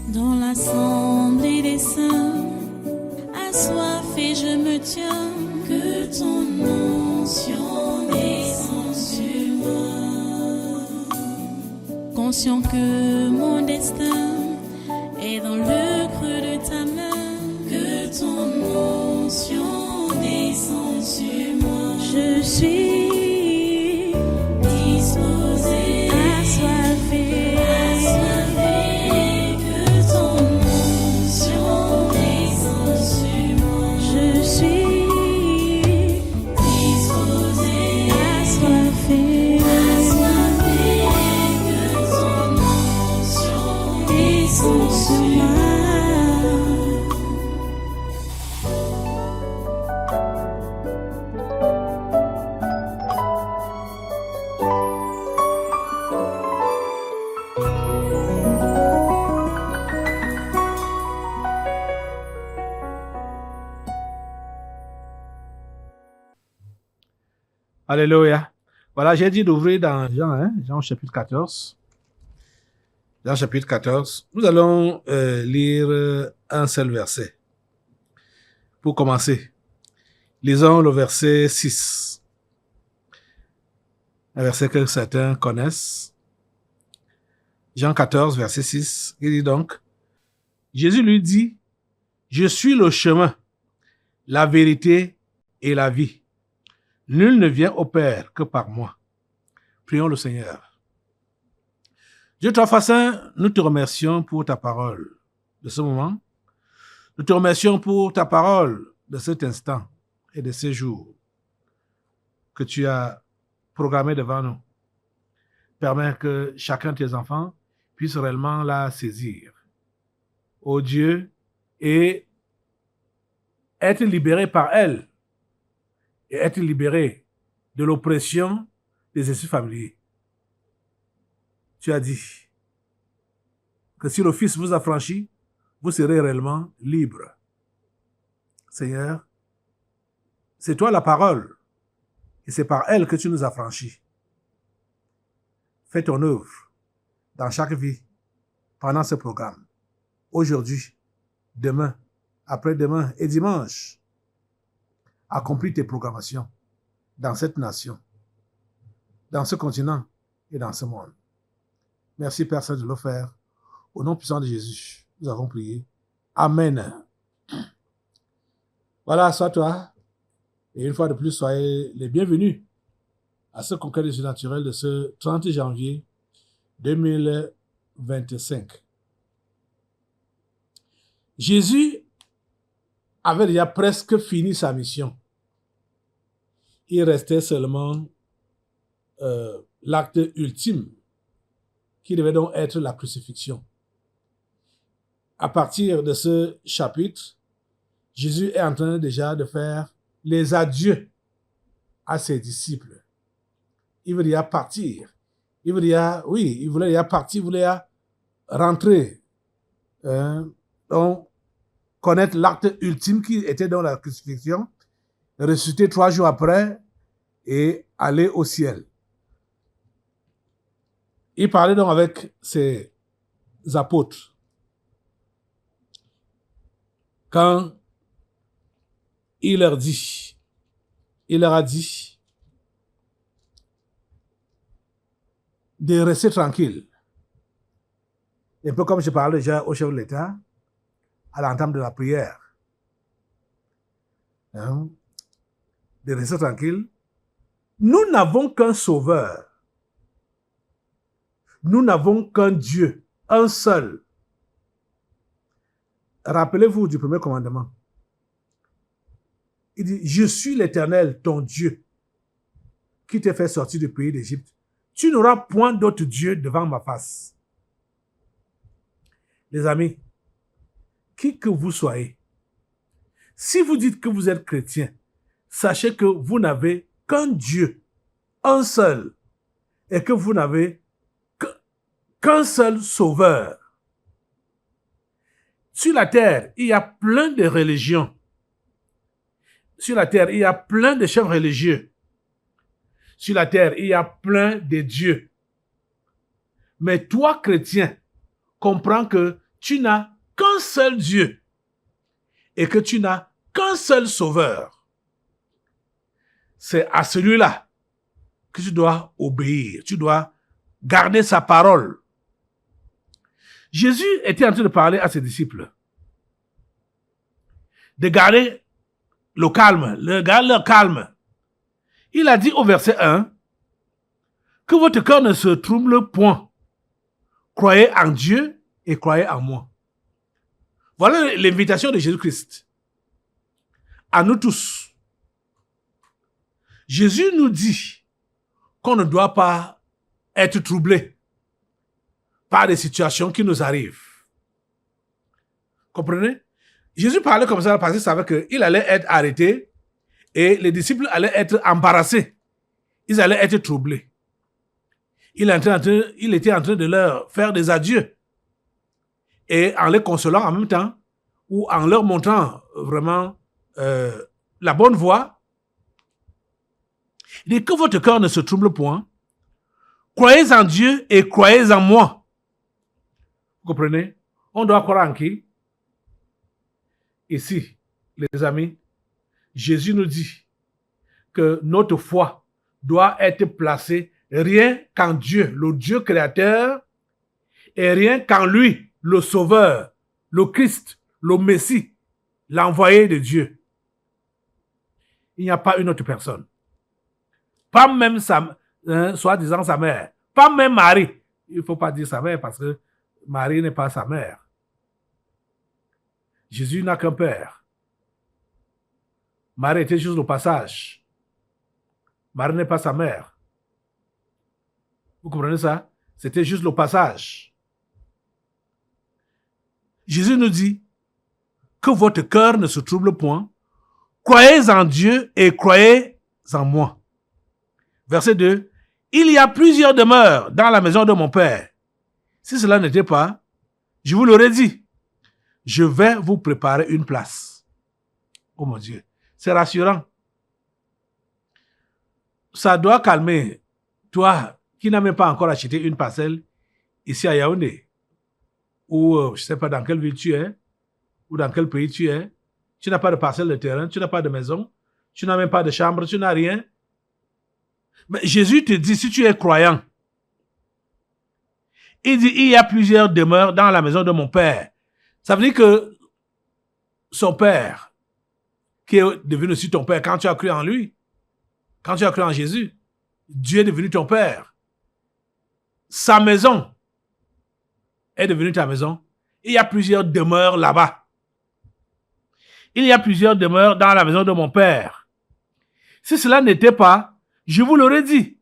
Dans l'assemblée des saints, assoiffé je me tiens, que ton onction descende sur moi. Conscient que mon destin est dans le creux de ta main, que ton onction descende sur moi. Je suis disposé, assoiffé, que ton onction descende sur moi. Je suis disposé, assoiffé, que ton onction descende sur moi. Alléluia. Voilà, j'ai dit d'ouvrir dans Jean chapitre 14. Jean chapitre 14. Nous allons lire un seul verset. Pour commencer, lisons le verset 6. Un verset que certains connaissent. Jean 14, verset 6. Il dit donc, Jésus lui dit, « Je suis le chemin, la vérité et la vie. Nul ne vient au Père que par moi. » Prions le Seigneur. Dieu Tout-Puissant, nous te remercions pour ta parole de ce moment. Nous te remercions pour ta parole de cet instant et de ces jours que tu as programmé devant nous. Permets que chacun de tes enfants puisse réellement la saisir. Ô Dieu, et être libéré par elle et être libéré de l'oppression des esprits familiers. Tu as dit que si le Fils vous a franchi, vous serez réellement libre. Seigneur, c'est toi la parole et c'est par elle que tu nous as franchis. Fais ton œuvre dans chaque vie pendant ce programme. Aujourd'hui, demain, après-demain et dimanche. Accomplis tes programmations dans cette nation, dans ce continent et dans ce monde. Merci Père Saint de le faire. Au nom puissant de Jésus, nous avons prié. Amen. Voilà, sois-toi. Et une fois de plus, soyez les bienvenus à ce congrès du naturel de ce 30 janvier 2025. Jésus avait déjà presque fini sa mission. Il restait seulement l'acte ultime, qui devait donc être la crucifixion. À partir de ce chapitre, Jésus est en train déjà de faire les adieux à ses disciples. Il voulait déjà partir. Il voulait déjà partir, il voulait déjà rentrer. Donc, connaître l'acte ultime qui était dans la crucifixion, ressusciter 3 jours après et aller au ciel. Il parlait donc avec ses apôtres. Quand il leur a dit, de rester tranquille. Un peu comme je parlais déjà au chef de l'État, à l'entame de la prière. De rester tranquille. Nous n'avons qu'un sauveur. Nous n'avons qu'un Dieu, un seul. Rappelez-vous du premier commandement. Il dit, je suis l'Éternel, ton Dieu, qui t'a fait sortir du pays d'Égypte. Tu n'auras point d'autre Dieu devant ma face. Les amis, qui que vous soyez, si vous dites que vous êtes chrétien, sachez que vous n'avez qu'un Dieu, un seul, et que vous n'avez qu'un seul sauveur. Sur la terre, il y a plein de religions. Sur la terre, il y a plein de chefs religieux. Sur la terre, il y a plein de dieux. Mais toi, chrétien, comprends que tu n'as qu'un seul Dieu et que tu n'as qu'un seul Sauveur, c'est à celui-là que tu dois obéir, tu dois garder sa parole. Jésus était en train de parler à ses disciples de garder le calme, garder leur calme. Il a dit au verset 1 que votre cœur ne se trouble point. Croyez en Dieu et croyez en moi. Voilà l'invitation de Jésus-Christ à nous tous. Jésus nous dit qu'on ne doit pas être troublé par des situations qui nous arrivent. Comprenez? Jésus parlait comme ça parce qu'il savait qu'il allait être arrêté et les disciples allaient être embarrassés. Ils allaient être troublés. Il était en train de leur faire des adieux. Et en les consolant en même temps, ou en leur montrant vraiment la bonne voie, il dit que votre cœur ne se trouble point. Croyez en Dieu et croyez en moi. Vous comprenez? On doit croire en qui? Ici, les amis, Jésus nous dit que notre foi doit être placée rien qu'en Dieu, le Dieu créateur, et rien qu'en lui, le Sauveur, le Christ, le Messie, l'envoyé de Dieu. Il n'y a pas une autre personne. Pas même soi-disant sa mère. Pas même Marie. Il ne faut pas dire sa mère parce que Marie n'est pas sa mère. Jésus n'a qu'un père. Marie était juste au passage. Marie n'est pas sa mère. Vous comprenez ça? C'était juste le passage. Jésus nous dit que votre cœur ne se trouble point. Croyez en Dieu et croyez en moi. Verset 2. Il y a plusieurs demeures dans la maison de mon Père. Si cela n'était pas, je vous l'aurais dit. Je vais vous préparer une place. Oh mon Dieu, c'est rassurant. Ça doit calmer toi qui n'as même pas encore acheté une parcelle ici à Yaoundé, ou je ne sais pas dans quelle ville tu es, ou dans quel pays tu es. Tu n'as pas de parcelle de terrain, tu n'as pas de maison, tu n'as même pas de chambre, tu n'as rien. Mais Jésus te dit, si tu es croyant, il dit, il y a plusieurs demeures dans la maison de mon Père. Ça veut dire que son Père, qui est devenu aussi ton Père, quand tu as cru en lui, quand tu as cru en Jésus, Dieu est devenu ton Père. Sa maison est devenue ta maison. Il y a plusieurs demeures là-bas. Il y a plusieurs demeures dans la maison de mon Père. Si cela n'était pas, je vous l'aurais dit.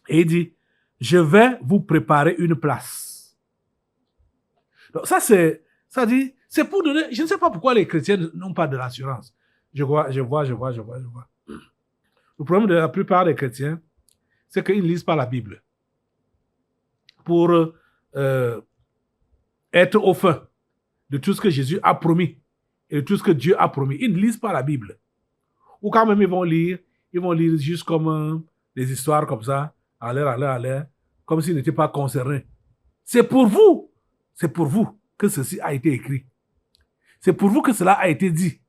Et il dit, je vais vous préparer une place. Donc c'est pour donner, je ne sais pas pourquoi les chrétiens n'ont pas de l'assurance. Je vois. Le problème de la plupart des chrétiens, c'est qu'ils ne lisent pas la Bible pour être au fin de tout ce que Jésus a promis et de tout ce que Dieu a promis. Ils ne lisent pas la Bible. Ou quand même ils vont lire juste comme des histoires comme ça, à l'air, comme s'ils n'étaient pas concernés. C'est pour vous que ceci a été écrit. C'est pour vous que cela a été dit.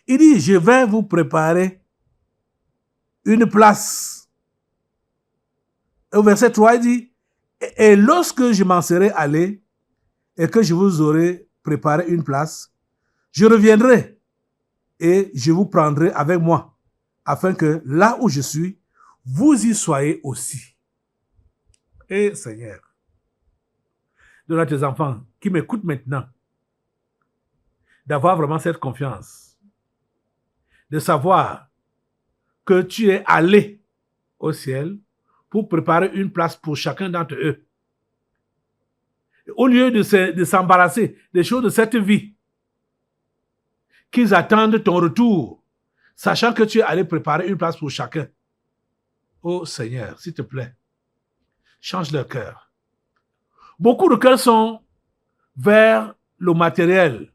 Il dit, je vais vous préparer une place. Au verset 3, il dit, et lorsque je m'en serai allé et que je vous aurai préparé une place, je reviendrai et je vous prendrai avec moi, afin que là où je suis, vous y soyez aussi. Et Seigneur, donne à tes enfants qui m'écoutent maintenant d'avoir vraiment cette confiance, de savoir que tu es allé au ciel pour préparer une place pour chacun d'entre eux. Au lieu de s'embarrasser des choses de cette vie, qu'ils attendent ton retour, sachant que tu es allé préparer une place pour chacun. Oh Seigneur, s'il te plaît, change leur cœur. Beaucoup de cœurs sont vers le matériel.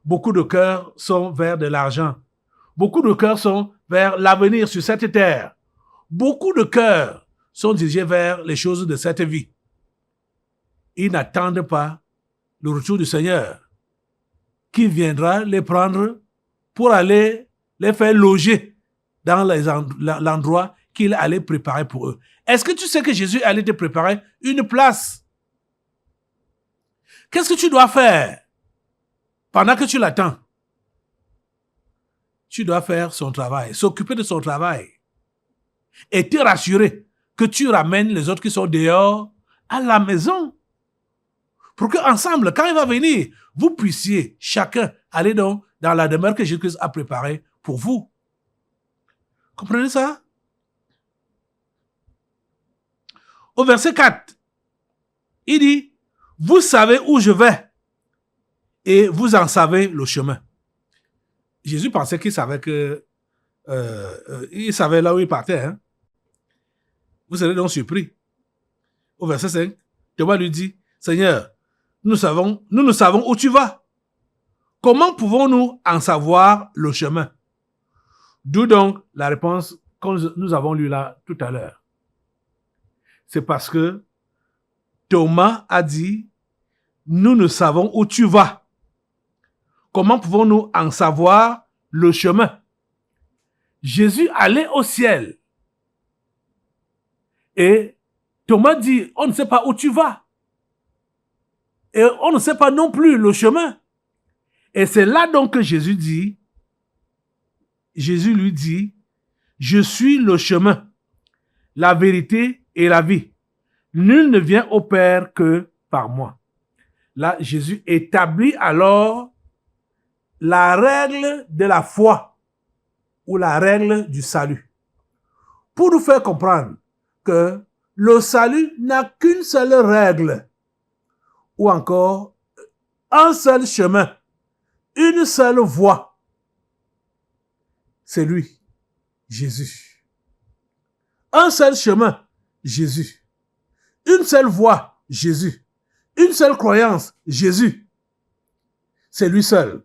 Beaucoup de cœurs sont vers de l'argent. Beaucoup de cœurs sont vers l'avenir sur cette terre. Beaucoup de cœurs sont dirigés vers les choses de cette vie. ils n'attendent pas le retour du Seigneur, qui viendra les prendre pour aller les faire loger dans l'endroit qu'il allait préparer pour eux. Est-ce que tu sais que Jésus allait te préparer une place? Qu'est-ce que tu dois faire pendant que tu l'attends? Tu dois faire son travail, s'occuper de son travail et te rassurer que tu ramènes les autres qui sont dehors à la maison. Pour qu'ensemble, quand il va venir, vous puissiez chacun aller dans la demeure que Jésus-Christ a préparée pour vous. Comprenez ça? Au verset 4, il dit, vous savez où je vais et vous en savez le chemin. Jésus pensait qu'il savait il savait là où il partait. Hein? Vous serez donc surpris. Au verset 5, Thomas lui dit, Seigneur, nous ne savons où tu vas. Comment pouvons-nous en savoir le chemin? D'où donc la réponse que nous avons lue là tout à l'heure. C'est parce que Thomas a dit, nous ne savons où tu vas. Comment pouvons-nous en savoir le chemin? Jésus allait au ciel. Et Thomas dit, on ne sait pas où tu vas. Et on ne sait pas non plus le chemin. Et c'est là donc que Jésus lui dit, je suis le chemin, la vérité et la vie. Nul ne vient au Père que par moi. Là, Jésus établit alors la règle de la foi ou la règle du salut. Pour nous faire comprendre que le salut n'a qu'une seule règle ou encore un seul chemin, une seule voie. C'est lui, Jésus. Un seul chemin, Jésus. Une seule voie, Jésus. Une seule croyance, Jésus. C'est lui seul.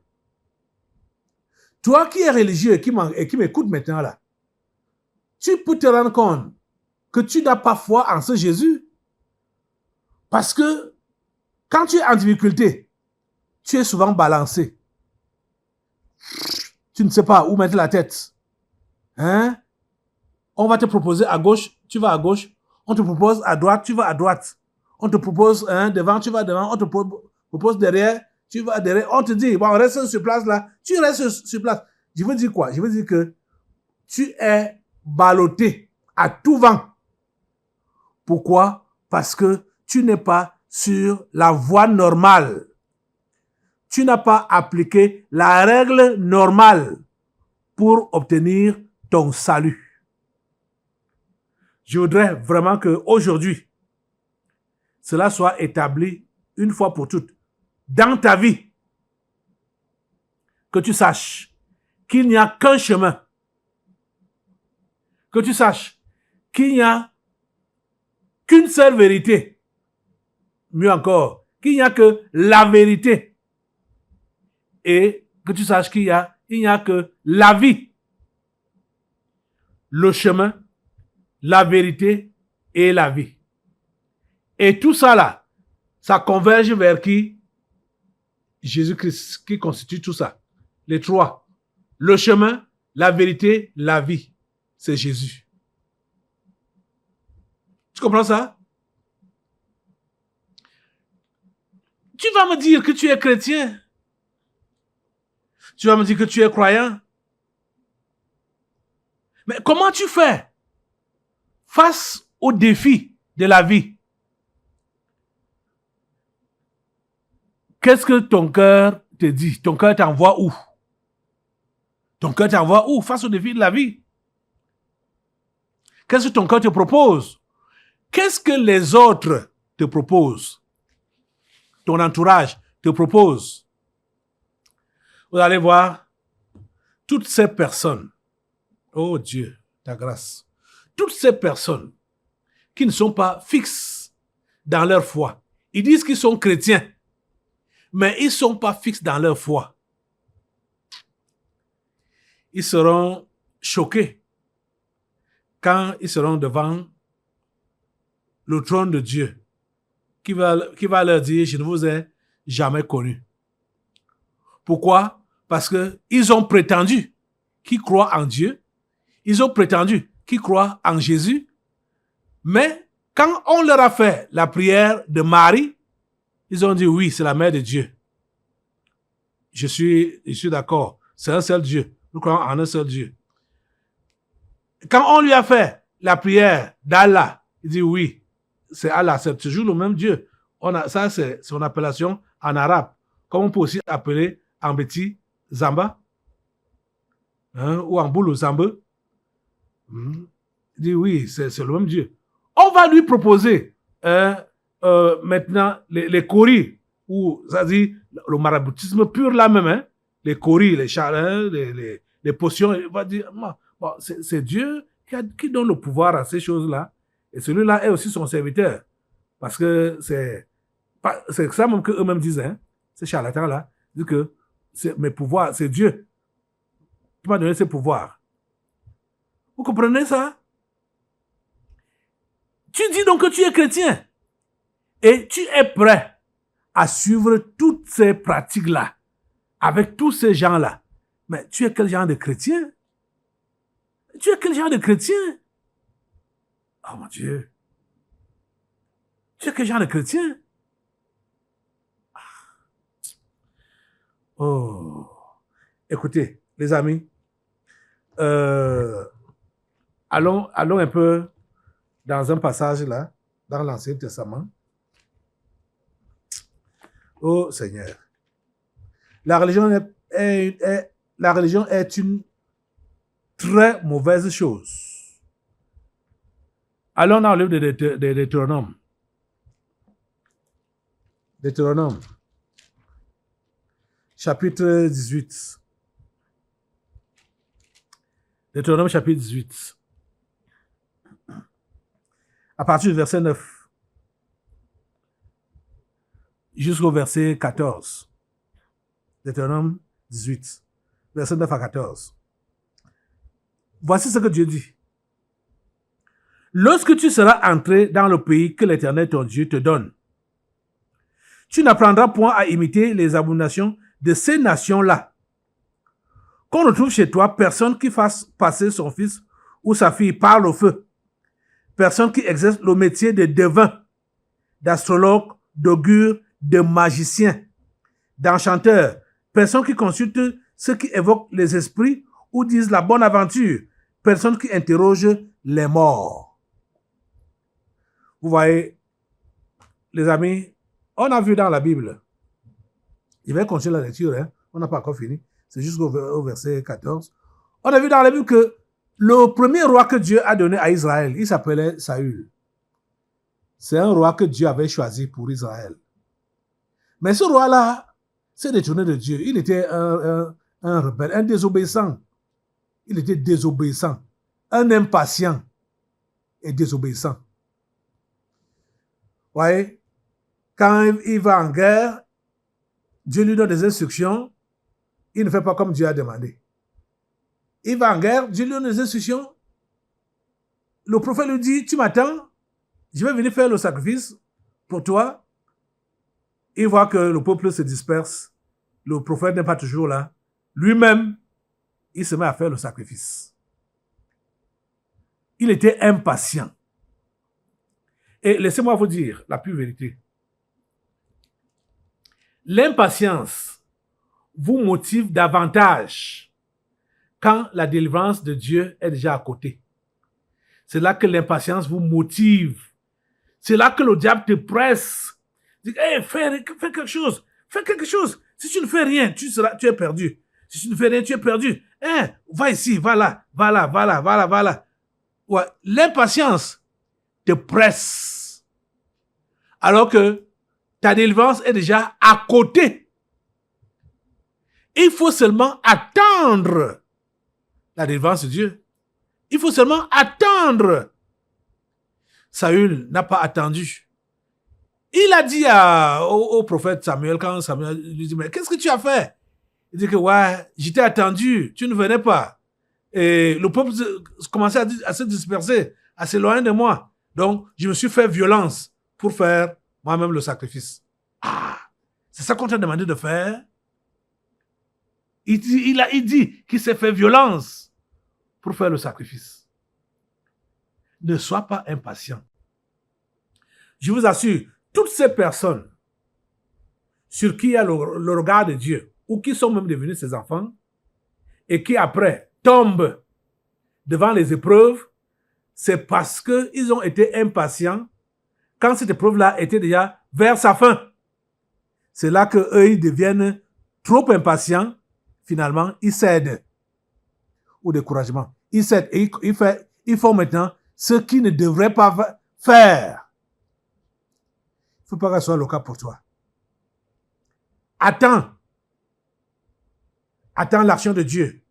Toi qui es religieux et qui m'écoutes maintenant là, tu peux te rendre compte que tu n'as pas foi en ce Jésus. Parce que quand tu es en difficulté, tu es souvent balancé. Tu ne sais pas où mettre la tête. Hein? On va te proposer à gauche, tu vas à gauche. On te propose à droite, tu vas à droite. On te propose devant, tu vas devant. On te propose derrière, tu vas derrière. On te dit, bon, reste sur place là. Tu restes sur place. Je veux dire quoi? Je veux dire que tu es ballotté à tout vent. Pourquoi? Parce que tu n'es pas sur la voie normale. Tu n'as pas appliqué la règle normale pour obtenir ton salut. Je voudrais vraiment qu'aujourd'hui, cela soit établi une fois pour toutes dans ta vie. Que tu saches qu'il n'y a qu'un chemin. Que tu saches qu'il n'y a qu'une seule vérité. Mieux encore, qu'il n'y a que la vérité. Et que tu saches qu'il n'y a que la vie. Le chemin, la vérité et la vie. Et tout ça là, ça converge vers qui? Jésus-Christ, qui constitue tout ça. Les trois. Le chemin, la vérité, la vie. C'est Jésus. Tu comprends ça? Tu vas me dire que tu es chrétien. Tu vas me dire que tu es croyant. Mais comment tu fais face aux défis de la vie? Qu'est-ce que ton cœur te dit? Ton cœur t'envoie où? Ton cœur t'envoie où face aux défis de la vie? Qu'est-ce que ton cœur te propose? Qu'est-ce que les autres te proposent? Ton entourage te propose? Vous allez voir, toutes ces personnes, oh Dieu, ta grâce, toutes ces personnes qui ne sont pas fixes dans leur foi, ils disent qu'ils sont chrétiens, mais ils ne sont pas fixes dans leur foi. Ils seront choqués quand ils seront devant le trône de Dieu qui va leur dire, je ne vous ai jamais connu. Pourquoi? Parce que ils ont prétendu qu'ils croient en Dieu, ils ont prétendu qu'ils croient en Jésus, mais quand on leur a fait la prière de Marie, ils ont dit oui, c'est la mère de Dieu. Je suis d'accord, c'est un seul Dieu. Nous croyons en un seul Dieu. Quand on lui a fait la prière d'Allah, il dit oui, c'est Allah, c'est toujours le même Dieu. Ça, c'est son appellation en arabe. Comme on peut aussi appeler en petit Zamba, ou en boulot Zamba. Il dit oui, c'est le même Dieu. On va lui proposer maintenant les coris, ou ça dit le maraboutisme pur là même, les coris, les chars, les potions. Il va dire, bon, c'est Dieu qui donne le pouvoir à ces choses-là, et celui-là est aussi son serviteur. Parce que c'est ça même qu'eux-mêmes disent, ces charlatans-là, disent que mes pouvoirs, c'est Dieu qui m'a donné ces pouvoirs. Vous comprenez ça? Tu dis donc que tu es chrétien et tu es prêt à suivre toutes ces pratiques-là avec tous ces gens-là. Mais tu es quel genre de chrétien? Tu es quel genre de chrétien? Oh mon Dieu. Tu es quel genre de chrétien? Oh. Écoutez, les amis, allons un peu dans un passage là, dans l'Ancien Testament. Oh Seigneur. La religion est une très mauvaise chose. Allons dans le livre de Deutéronome. Deutéronome, chapitre 18. Deutéronome, chapitre 18. À partir du verset 9 jusqu'au verset 14. Deutéronome 18, verset 9 à 14. Voici ce que Dieu dit. Lorsque tu seras entré dans le pays que l'Éternel ton Dieu te donne, tu n'apprendras point à imiter les abominations de ces nations-là. Qu'on ne trouve chez toi personne qui fasse passer son fils ou sa fille par le feu, personne qui exerce le métier de devin, d'astrologue, d'augure, de magicien, d'enchanteur, personne qui consulte ceux qui évoquent les esprits ou disent la bonne aventure, personne qui interroge les morts. Vous voyez, les amis, on a vu dans la Bible, je vais continuer la lecture, on n'a pas encore fini, c'est jusqu'au verset 14. On a vu dans la Bible que le premier roi que Dieu a donné à Israël, il s'appelait Saül. C'est un roi que Dieu avait choisi pour Israël. Mais ce roi-là s'est détourné de Dieu. Il était un rebelle, un désobéissant. Il était désobéissant, un impatient et désobéissant. Vous voyez, quand il va en guerre, Dieu lui donne des instructions, il ne fait pas comme Dieu a demandé. Il va en guerre, Dieu lui donne des instructions. Le prophète lui dit, tu m'attends, je vais venir faire le sacrifice pour toi. Il voit que le peuple se disperse. Le prophète n'est pas toujours là. Lui-même, il se met à faire le sacrifice. Il était impatient. Et laissez-moi vous dire la pure vérité. L'impatience vous motive davantage quand la délivrance de Dieu est déjà à côté. C'est là que l'impatience vous motive. C'est là que le diable te presse. Dit, hey, fais quelque chose. Fais quelque chose. Si tu ne fais rien, tu es perdu. Si tu ne fais rien, tu es perdu. Hein, va ici, va là, va là, va là, va là, va là. Ouais, l'impatience te presse. Alors que ta délivrance est déjà à côté. Il faut seulement attendre la délivrance de Dieu. Il faut seulement attendre. Saül n'a pas attendu. Il a dit au prophète Samuel, quand Samuel lui dit, mais qu'est-ce que tu as fait? Il dit que, ouais, j'étais attendu, tu ne venais pas. Et le peuple commençait à se disperser, à s'éloigner de moi. Donc, je me suis fait violence pour faire moi-même le sacrifice. Ah, c'est ça qu'on t'a demandé de faire. Il dit qu'il s'est fait violence pour faire le sacrifice. Ne sois pas impatient. Je vous assure, toutes ces personnes sur qui il y a le regard de Dieu, ou qui sont même devenus ses enfants, et qui après tombent devant les épreuves, c'est parce qu'ils ont été impatients quand cette épreuve-là était déjà vers sa fin. C'est là qu'eux, ils deviennent trop impatients. Finalement, ils cèdent au découragement. Ils cèdent et ils font maintenant ce qu'ils ne devraient pas faire. Il ne faut pas que ce soit le cas pour toi. Attends l'action de Dieu.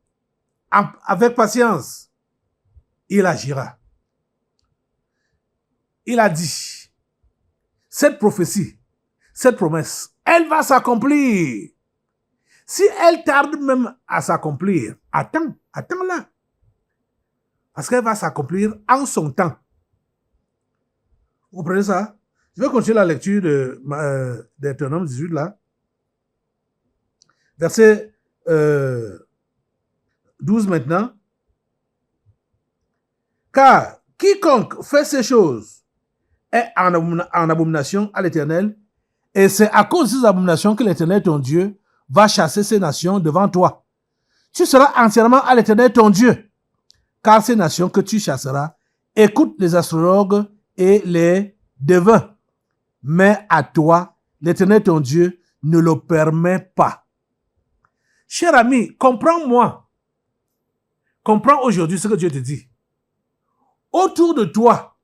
Avec patience, il agira. Il a dit, cette prophétie, cette promesse, elle va s'accomplir. Si elle tarde même à s'accomplir, attends-la. Parce qu'elle va s'accomplir en son temps. Vous comprenez ça? Je vais continuer la lecture de Deutéronome 18 là. Verset 12 maintenant. Car quiconque fait ces choses est en abomination à l'Éternel, et c'est à cause de ces abominations que l'Éternel, ton Dieu, va chasser ces nations devant toi. Tu seras entièrement à l'Éternel, ton Dieu, car ces nations que tu chasseras écoutent les astrologues et les devins. Mais à toi, l'Éternel, ton Dieu, ne le permet pas. Cher ami, comprends-moi. Comprends aujourd'hui ce que Dieu te dit. Autour de toi,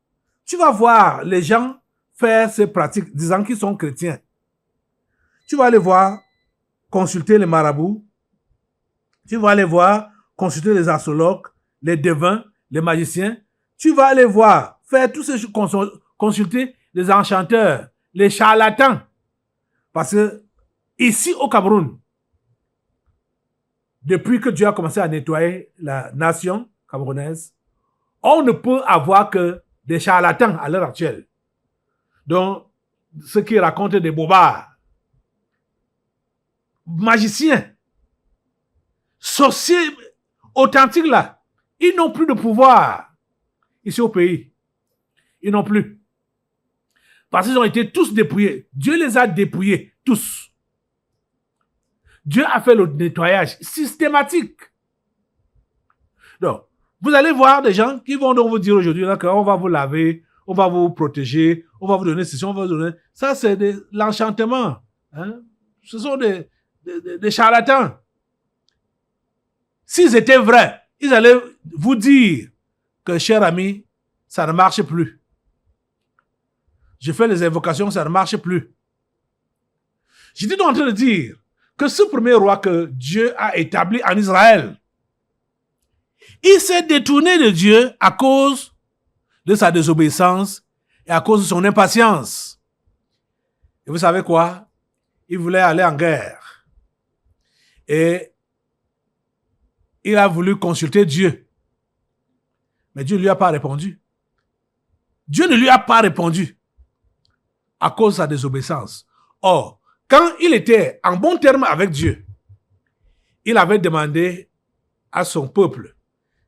tu vas voir les gens faire ces pratiques, disant qu'ils sont chrétiens. Tu vas aller voir, consulter les marabouts. Tu vas aller voir, consulter les astrologues, les devins, les magiciens. Tu vas aller voir, faire tous ces choses, consulter les enchanteurs, les charlatans. Parce que ici au Cameroun, depuis que Dieu a commencé à nettoyer la nation camerounaise, on ne peut avoir que des charlatans à l'heure actuelle. Donc, ceux qui racontent des bobards, magiciens, sorciers authentiques là, ils n'ont plus de pouvoir ici au pays. Ils n'ont plus. Parce qu'ils ont été tous dépouillés. Dieu les a dépouillés, tous. Dieu a fait le nettoyage systématique. Donc, vous allez voir des gens qui vont donc vous dire aujourd'hui qu'on va vous laver, on va vous protéger, on va vous donner ceci, on va vous donner... Ça, c'est de l'enchantement. Hein? Ce sont des charlatans. S'ils étaient vrais, ils allaient vous dire que, cher ami, ça ne marche plus. Je fais les invocations, ça ne marche plus. J'étais donc en train de dire que ce premier roi que Dieu a établi en Israël, il s'est détourné de Dieu à cause de sa désobéissance et à cause de son impatience. Et vous savez quoi? Il voulait aller en guerre. Et il a voulu consulter Dieu. Mais Dieu ne lui a pas répondu. Dieu ne lui a pas répondu à cause de sa désobéissance. Or, quand il était en bon terme avec Dieu, il avait demandé à son peuple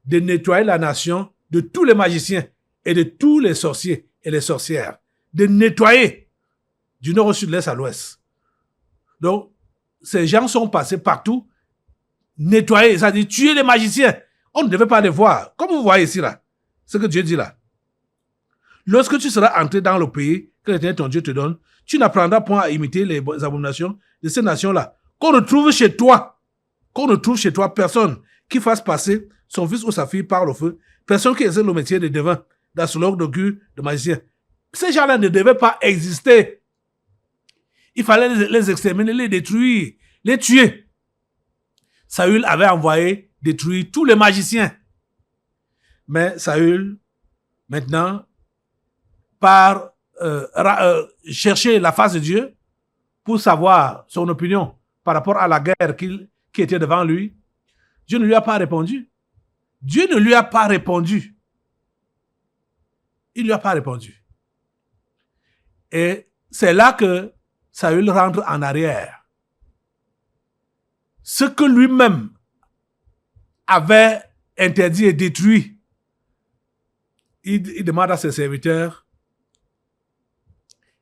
de nettoyer la nation de tous les magiciens et de tous les sorciers et les sorcières. De nettoyer du nord au sud, de l'est à l'ouest. Donc, ces gens sont passés partout, nettoyer, c'est-à-dire tuer les magiciens. On ne devait pas les voir. Comme vous voyez ici, là, ce que Dieu dit là. Lorsque tu seras entré dans le pays que l'Éternel ton Dieu te donne, tu n'apprendras point à imiter les abominations de ces nations-là. Qu'on ne trouve chez toi, personne qui fasse passer son fils ou sa fille par le feu, personne qui exerce le métier de devin, d'astrologue, d'augure, de magicien. Ces gens-là ne devaient pas exister. Il fallait les exterminer, les détruire, les tuer. Saül avait envoyé détruire tous les magiciens. Mais Saül, maintenant, par chercher la face de Dieu pour savoir son opinion par rapport à la guerre qui était devant lui, Dieu ne lui a pas répondu. Dieu ne lui a pas répondu. Il ne lui a pas répondu. Et c'est là que Saül rentre en arrière. Ce que lui-même avait interdit et détruit, il demande à ses serviteurs,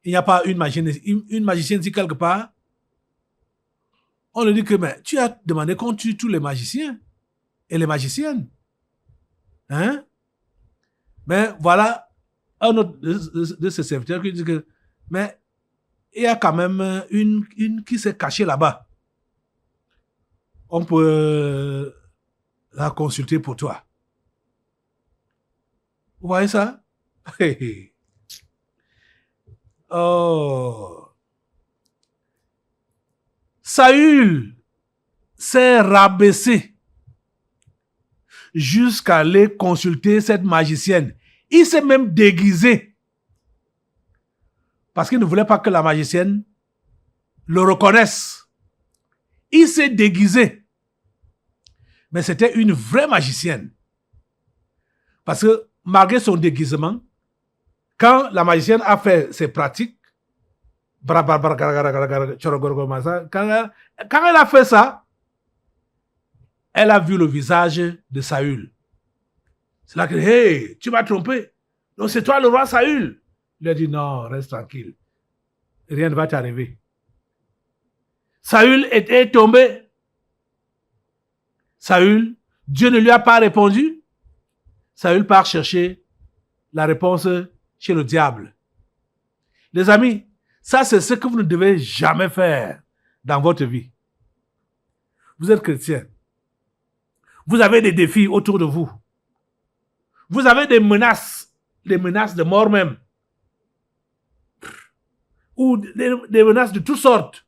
il n'y a pas une magicienne ici quelque part. On lui dit que mais, tu as demandé qu'on tue tous les magiciens et les magiciennes. Hein? Mais voilà un autre de ses serviteurs qui dit que mais il y a quand même une qui s'est cachée là-bas. On peut la consulter pour toi. Vous voyez ça? Oh. Saül s'est rabaissé jusqu'à aller consulter cette magicienne. Il s'est même déguisé parce qu'il ne voulait pas que la magicienne le reconnaisse. Il s'est déguisé. Mais c'était une vraie magicienne. Parce que malgré son déguisement, quand la magicienne a fait ses pratiques, quand elle a fait ça, elle a vu le visage de Saül. C'est là que, hey, tu m'as trompé. Donc c'est toi le roi Saül. Il a dit, non, reste tranquille. Rien ne va t'arriver. Saül était tombé. Saül, Dieu ne lui a pas répondu. Saül part chercher la réponse chez le diable. Les amis, ça c'est ce que vous ne devez jamais faire dans votre vie. Vous êtes chrétien. Vous avez des défis autour de vous. Vous avez des menaces de mort même. Ou des menaces de toutes sortes.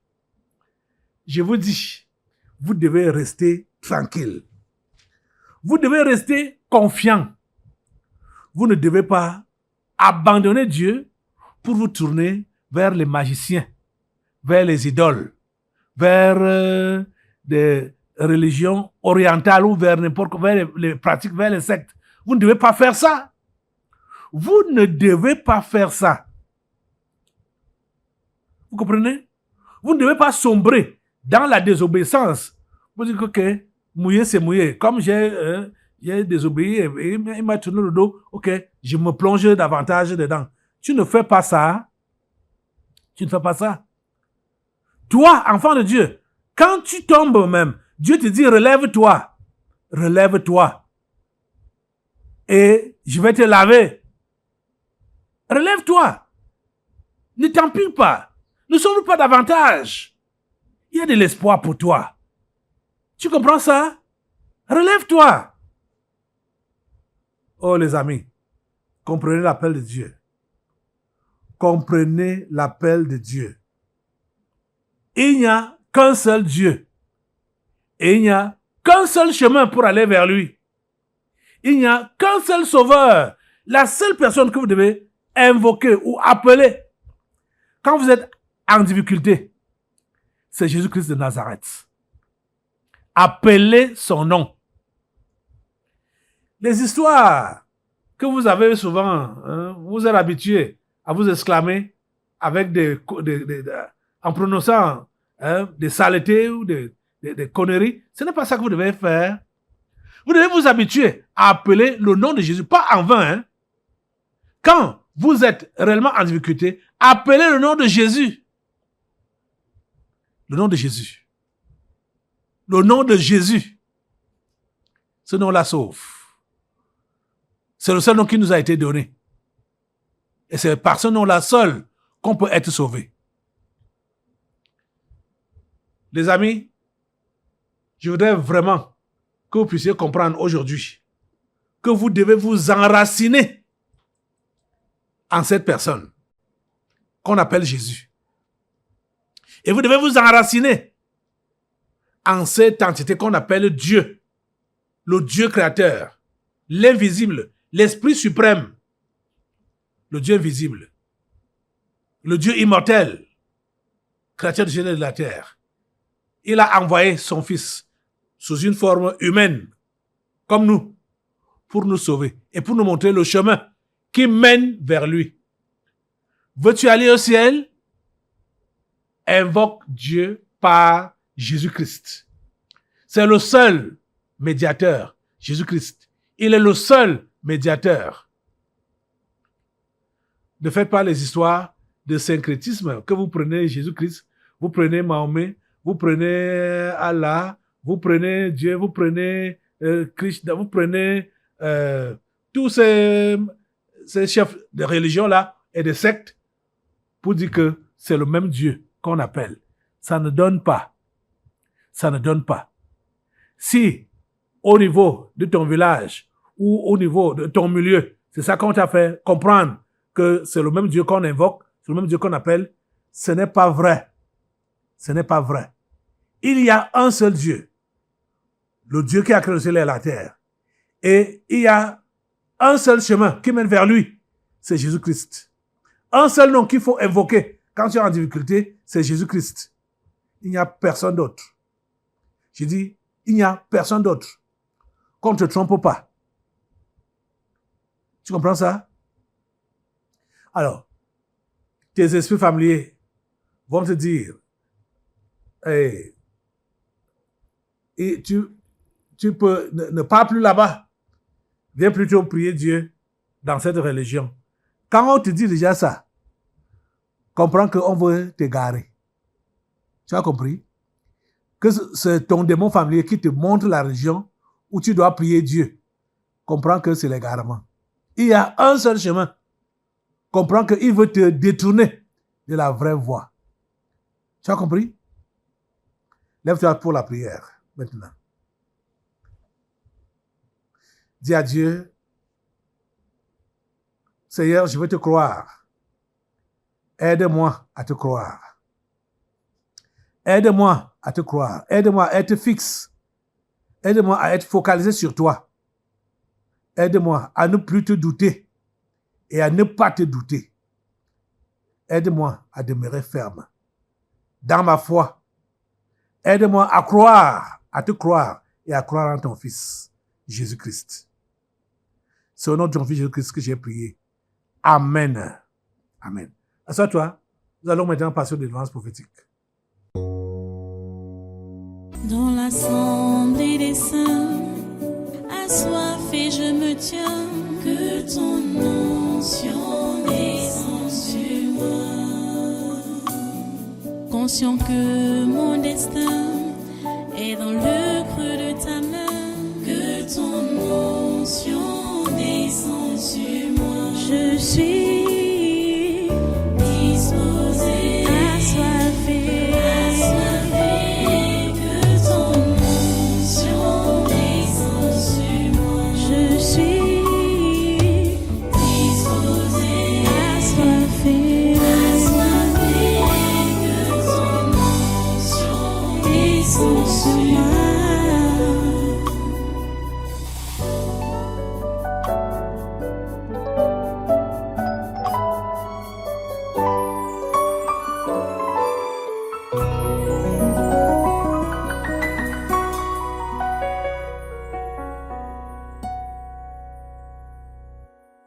Je vous dis, vous devez rester tranquille. Vous devez rester confiant. Vous ne devez pas abandonner Dieu pour vous tourner vers les magiciens, vers les idoles, vers des religions orientales ou vers n'importe quoi, vers les pratiques, vers les sectes. Vous ne devez pas faire ça. Vous ne devez pas faire ça. Vous comprenez? Vous ne devez pas sombrer dans la désobéissance. Vous dites que, ok, mouiller c'est mouiller. Comme j'ai désobéi et il m'a tourné le dos, ok, je me plonge davantage dedans. Tu ne fais pas ça. Tu ne fais pas ça. Toi, enfant de Dieu, quand tu tombes même, Dieu te dit relève-toi. Relève-toi. Et je vais te laver. Relève-toi. Ne t'empile pas. Ne sauve pas davantage. Il y a de l'espoir pour toi. Tu comprends ça? Relève-toi. Oh les amis, comprenez l'appel de Dieu. Comprenez l'appel de Dieu. Il n'y a qu'un seul Dieu. Et il n'y a qu'un seul chemin pour aller vers lui. Il n'y a qu'un seul sauveur. La seule personne que vous devez invoquer ou appeler quand vous êtes en difficulté, c'est Jésus-Christ de Nazareth. Appelez son nom. Les histoires que vous avez souvent, vous êtes habitués à vous exclamer avec en prononçant des saletés ou des conneries. Ce n'est pas ça que vous devez faire. Vous devez vous habituer à appeler le nom de Jésus, pas en vain. Hein. Quand vous êtes réellement en difficulté, appelez le nom de Jésus. Le nom de Jésus. Le nom de Jésus. Ce nom-là sauve. C'est le seul nom qui nous a été donné. Et c'est par ce nom-là seul qu'on peut être sauvé. Les amis, je voudrais vraiment que vous puissiez comprendre aujourd'hui que vous devez vous enraciner en cette personne qu'on appelle Jésus. Et vous devez vous enraciner en cette entité qu'on appelle Dieu, le Dieu créateur, l'invisible, l'Esprit suprême, le Dieu invisible, le Dieu immortel, créateur du ciel et de la terre. Il a envoyé son Fils sous une forme humaine, comme nous, pour nous sauver et pour nous montrer le chemin qui mène vers lui. Veux-tu aller au ciel? invoque Dieu par Jésus-Christ. C'est le seul médiateur, Jésus-Christ. Il est le seul médiateur. Ne faites pas les histoires de syncrétisme que vous prenez Jésus-Christ, vous prenez Mahomet, vous prenez Allah, vous prenez Dieu, vous prenez Krishna, vous prenez tous ces chefs de religion-là et de sectes pour dire que c'est le même Dieu qu'on appelle. Ça ne donne pas. Ça ne donne pas. Si, au niveau de ton village ou au niveau de ton milieu, c'est ça qu'on t'a fait comprendre que c'est le même Dieu qu'on invoque, c'est le même Dieu qu'on appelle, ce n'est pas vrai. Ce n'est pas vrai. Il y a un seul Dieu, le Dieu qui a créé le ciel et la terre. Et il y a un seul chemin qui mène vers lui, c'est Jésus-Christ. Un seul nom qu'il faut invoquer quand tu es en difficulté, c'est Jésus-Christ. Il n'y a personne d'autre. J'ai dit, il n'y a personne d'autre. Qu'on ne te trompe pas. Tu comprends ça? Alors, tes esprits familiers vont te dire, hey, et tu peux ne pas plus là-bas. Viens plutôt prier Dieu dans cette religion. Quand on te dit déjà ça, comprends qu'on veut t'égarer. Tu as compris? Que c'est ton démon familier qui te montre la religion où tu dois prier Dieu. Comprends que c'est l'égarement. Il y a un seul chemin. Comprends qu'il veut te détourner de la vraie voie. Tu as compris? Lève-toi pour la prière, maintenant. Dis à Dieu, Seigneur, je veux te croire. Aide-moi à te croire. Aide-moi à te croire. Aide-moi à être fixe. Aide-moi à être focalisé sur toi. Aide-moi à ne plus te douter et à ne pas te douter. Aide-moi à demeurer ferme dans ma foi. Aide-moi à croire, à te croire et à croire en ton Fils, Jésus-Christ. C'est au nom de ton Fils Jésus-Christ que j'ai prié. Amen. Amen. Assois-toi. Nous allons maintenant passer aux délivrances prophétiques. Dans l'assemblée des saints, assoiffé je me tiens, que ton onction descende sur moi. Conscient que mon destin est dans le creux de ta main, que ton onction descende sur moi. Je suis